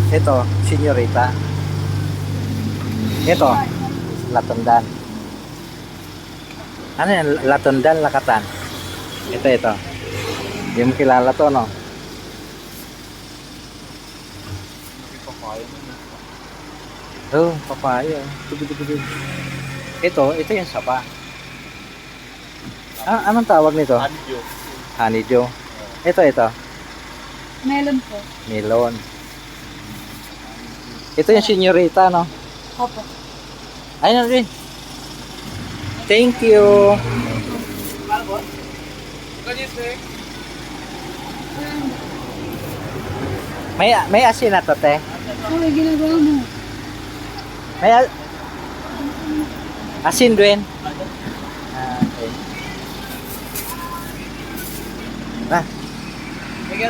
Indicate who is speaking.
Speaker 1: Ito, senyorita. Ito, latundan. Ano yan? Latundan, lakatan. Ito. Hindi mo kilala to, no? Oh, papaya. Ito yung sapa. Ah, anong tawag nito?
Speaker 2: Honeydew.
Speaker 1: Honeydew. Ito.
Speaker 3: Melon po.
Speaker 1: Melon. Ito yung senyorita, no?
Speaker 3: Opo.
Speaker 1: Ayun rin. Thank you. May asin na to, te.
Speaker 3: Ay, ginagawa mo.
Speaker 1: May asin din.